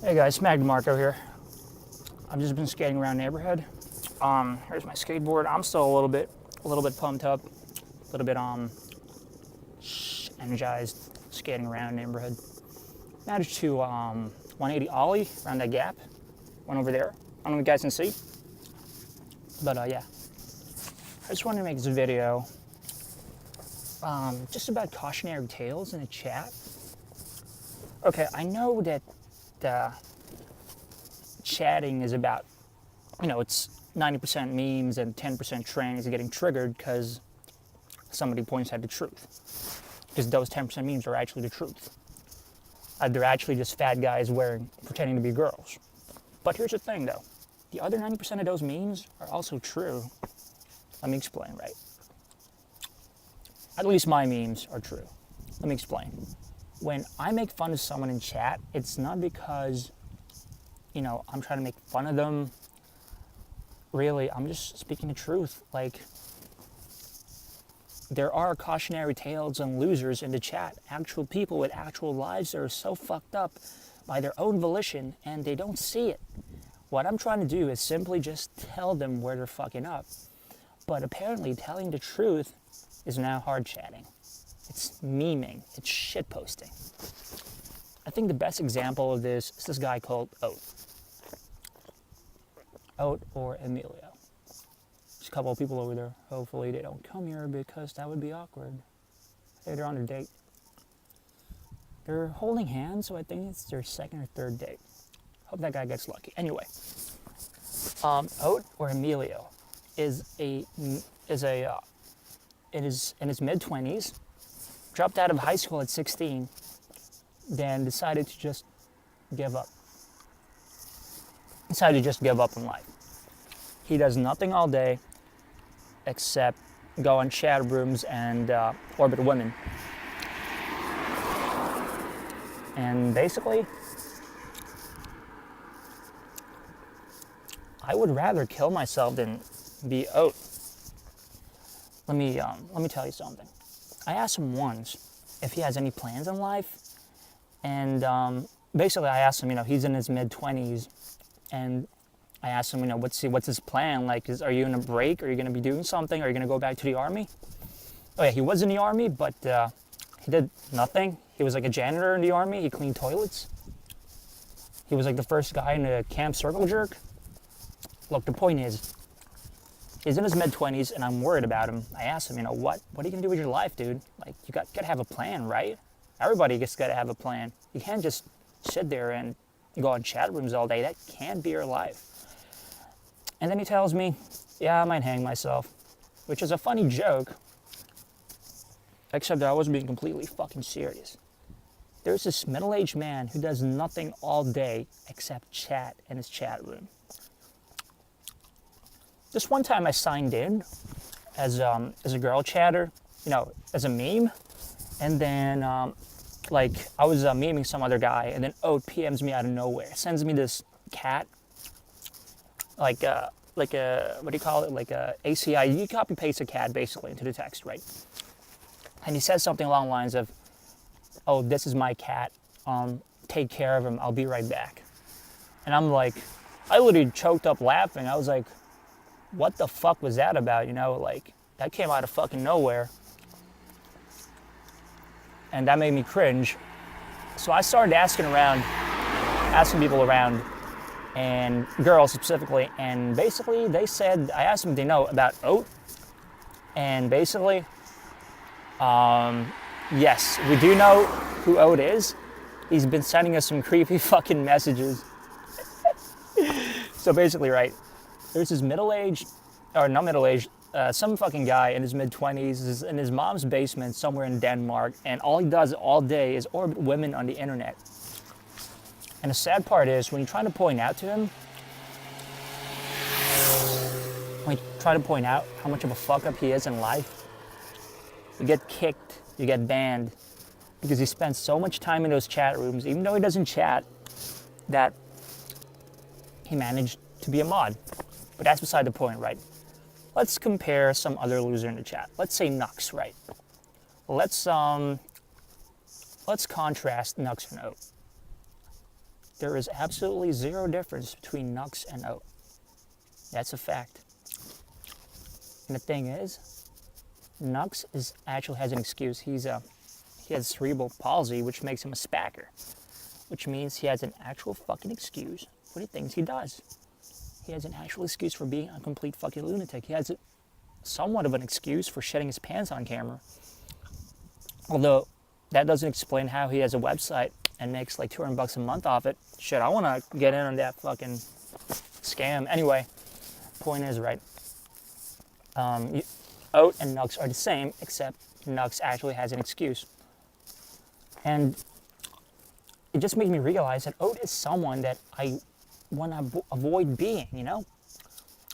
Hey guys, Mag Marco here. I've just been skating around the neighborhood. Here's my skateboard. I'm still a little bit pumped up, a little bit energized, skating around the neighborhood. Managed to 180 ollie around that gap. Went over there. I don't know if you guys can see, but yeah. I just wanted to make this video just about cautionary tales in the chat. Okay, I know that chatting is about, it's 90% memes and 10% trannies getting triggered because somebody points out the truth. Because those 10% memes are actually the truth. They're actually just fat guys pretending to be girls. But here's the thing though, the other 90% of those memes are also true. Let me explain, right? At least my memes are true. Let me explain. When I make fun of someone in chat, it's not because, I'm trying to make fun of them. Really, I'm just speaking the truth. Like, there are cautionary tales and losers in the chat. Actual people with actual lives that are so fucked up by their own volition and they don't see it. What I'm trying to do is simply just tell them where they're fucking up. But apparently telling the truth is now hard chatting. It's memeing. It's shitposting. I think the best example of this is this guy called Oat. Oat or Emilio. There's a couple of people over there. Hopefully they don't come here because that would be awkward. Hey, they're on a date. They're holding hands, so I think it's their second or third date. Hope that guy gets lucky. Anyway, Oat or Emilio is in his mid-20s, dropped out of high school at 16, then decided to just give up. Decided to just give up in life. He does nothing all day except go on chat rooms and orbit women. And basically, I would rather kill myself than be Oat. Let me tell you something. I asked him once if he has any plans in life, and basically I asked him, he's in his mid-20s, and I asked him, what's his plan? Like, are you in a break? Are you going to be doing something? Are you going to go back to the army? Oh yeah, he was in the army, but he did nothing. He was like a janitor in the army. He cleaned toilets. He was like the first guy in a camp circle jerk. Look, the point is, he's in his mid-20s, and I'm worried about him. I asked him, what are you going to do with your life, dude? Like, you got to have a plan, right? Everybody just got to have a plan. You can't just sit there and go on chat rooms all day. That can't be your life. And then he tells me, yeah, I might hang myself, which is a funny joke, except that I wasn't being completely fucking serious. There's this middle-aged man who does nothing all day except chat in his chat room. This one time I signed in as a girl chatter, as a meme, and then I was memeing some other guy, and then Oat PMs me out of nowhere, sends me this cat, like a what do you call it? Like a ACI. You copy paste a cat basically into the text, right? And he says something along the lines of, "Oh, this is my cat. Take care of him. I'll be right back." And I'm like, I literally choked up laughing. I was like, what the fuck was that about? That came out of fucking nowhere. And that made me cringe. So I started asking people around, and girls specifically, and basically they said, I asked them if they know about Oat, and basically, yes, we do know who Oat is. He's been sending us some creepy fucking messages. So basically, right, there's this some fucking guy in his mid-20s is in his mom's basement somewhere in Denmark, and all he does all day is orbit women on the internet. And the sad part is, when you try to point out how much of a fuck-up he is in life, you get kicked, you get banned, because he spends so much time in those chat rooms, even though he doesn't chat, that he managed to be a mod. But that's beside the point, right? Let's compare some other loser in the chat. Let's say Nux, right? Let's contrast Nux and Oat. There is absolutely zero difference between Nux and Oat. That's a fact. And the thing is, Nux actually has an excuse. He has cerebral palsy, which makes him a spacker, which means he has an actual fucking excuse for the things he does. He has an actual excuse for being a complete fucking lunatic. He has somewhat of an excuse for shedding his pants on camera. Although, that doesn't explain how he has a website and makes like $200 a month off it. Shit, I want to get in on that fucking scam. Anyway, point is, right, Oat and Nux are the same, except Nux actually has an excuse. And it just made me realize that Oat is someone that I want to avoid being, you know?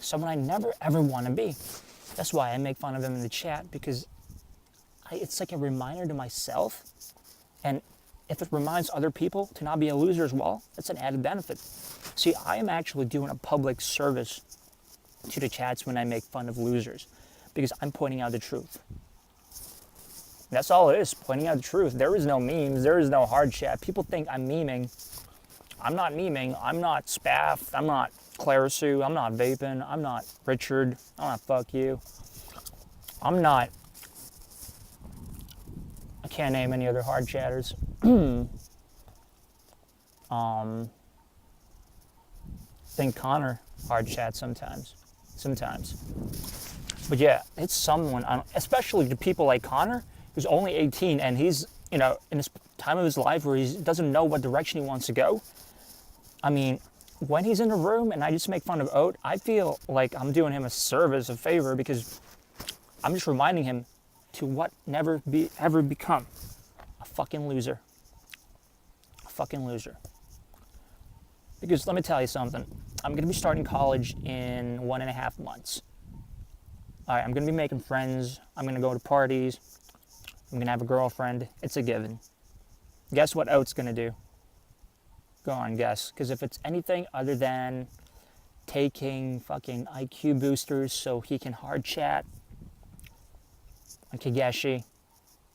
Someone I never ever want to be. That's why I make fun of him in the chat, because it's like a reminder to myself. And if it reminds other people to not be a loser as well, that's an added benefit. See, I am actually doing a public service to the chats when I make fun of losers, because I'm pointing out the truth. That's all it is, pointing out the truth. There is no memes, there is no hard chat. People think I'm memeing. I'm not memeing. I'm not Spaff. I'm not Clarisu. I'm not Vaping. I'm not Richard. I'm not Fuck You. I'm not... I can't name any other hard chatters. Think Connor hard chat sometimes. But yeah, it's someone, especially to people like Connor, who's only 18 and he's, in this time of his life where he doesn't know what direction he wants to go. I mean, when he's in a room and I just make fun of Oat, I feel like I'm doing him a service, a favor, because I'm just reminding him to never ever become a fucking loser. A fucking loser. Because let me tell you something. I'm going to be starting college in 1.5 months. All right, I'm going to be making friends. I'm going to go to parties. I'm going to have a girlfriend. It's a given. Guess what Oat's going to do? Go on, guess. Because if it's anything other than taking fucking IQ boosters so he can hard chat on Kageshi,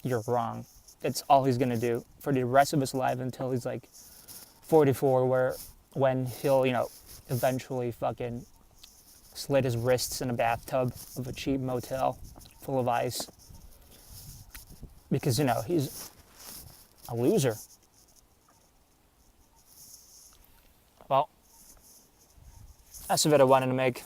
you're wrong. That's all he's going to do for the rest of his life until he's like 44, when he'll, eventually fucking slit his wrists in a bathtub of a cheap motel full of ice. Because, he's a loser. Well, that's the video I wanted to make.